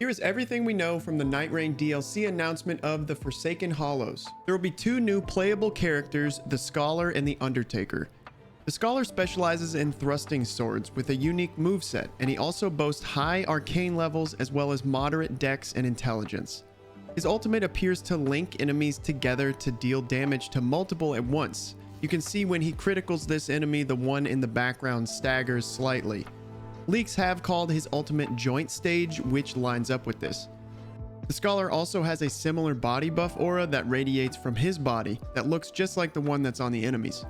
Here is everything we know from the Nightreign DLC announcement of the Forsaken Hollows. There will be two new playable characters, the Scholar and the Undertaker. The Scholar specializes in thrusting swords with a unique moveset, and he also boasts high arcane levels as well as moderate dex and intelligence. His ultimate appears to link enemies together to deal damage to multiple at once. You can see when he criticals this enemy, the one in the background staggers slightly. Leaks have called his ultimate joint stage, which lines up with this. The Scholar also has a similar body buff aura that radiates from his body that looks just like the one that's on the enemies.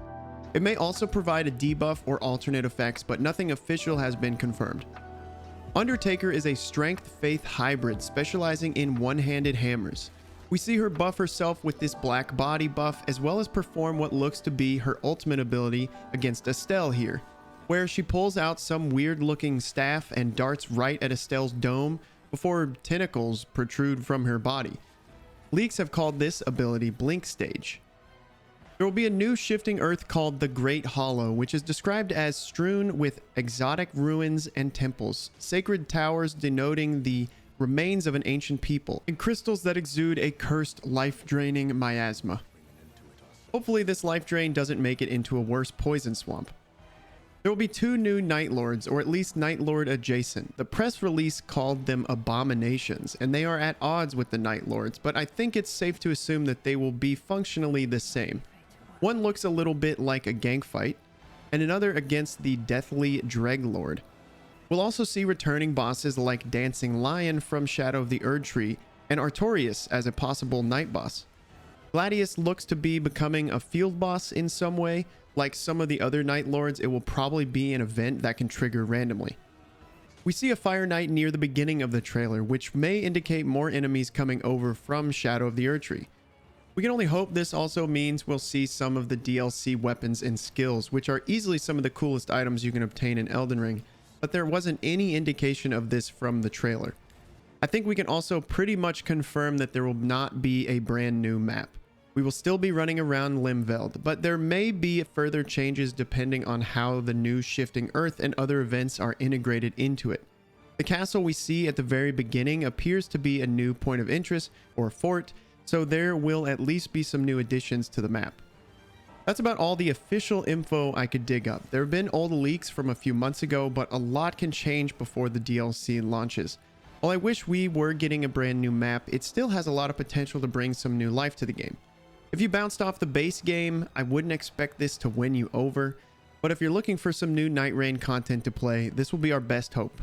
It may also provide a debuff or alternate effects, but nothing official has been confirmed. Undertaker is a strength-faith hybrid specializing in one-handed hammers. We see her buff herself with this black body buff, as well as perform what looks to be her ultimate ability against Estelle here, where she pulls out some weird-looking staff and darts right at Estelle's dome before tentacles protrude from her body. Leaks have called this ability Blink Stage. There will be a new shifting earth called the Great Hollow, which is described as strewn with exotic ruins and temples, sacred towers denoting the remains of an ancient people, and crystals that exude a cursed, life-draining miasma. Hopefully this life drain doesn't make it into a worse poison swamp. There will be two new Night Lords, or at least Night Lord adjacent. The press release called them abominations, and they are at odds with the Night Lords, but I think it's safe to assume that they will be functionally the same. One looks a little bit like a gank fight, and another against the deathly Dreglord. We'll also see returning bosses like Dancing Lion from Shadow of the Erdtree, and Artorias as a possible night boss. Gladius looks to be becoming a field boss in some way. Like some of the other Night Lords, it will probably be an event that can trigger randomly. We see a Fire Knight near the beginning of the trailer, which may indicate more enemies coming over from Shadow of the Erdtree. We can only hope this also means we'll see some of the DLC weapons and skills, which are easily some of the coolest items you can obtain in Elden Ring, but there wasn't any indication of this from the trailer. I think we can also pretty much confirm that there will not be a brand new map. We will still be running around Limveld, but there may be further changes depending on how the new shifting earth and other events are integrated into it. The castle we see at the very beginning appears to be a new point of interest or fort, so there will at least be some new additions to the map. That's about all the official info I could dig up. There have been old leaks from a few months ago, but a lot can change before the DLC launches. While I wish we were getting a brand new map, it still has a lot of potential to bring some new life to the game. If you bounced off the base game, I wouldn't expect this to win you over, but if you're looking for some new Nightreign content to play, this will be our best hope.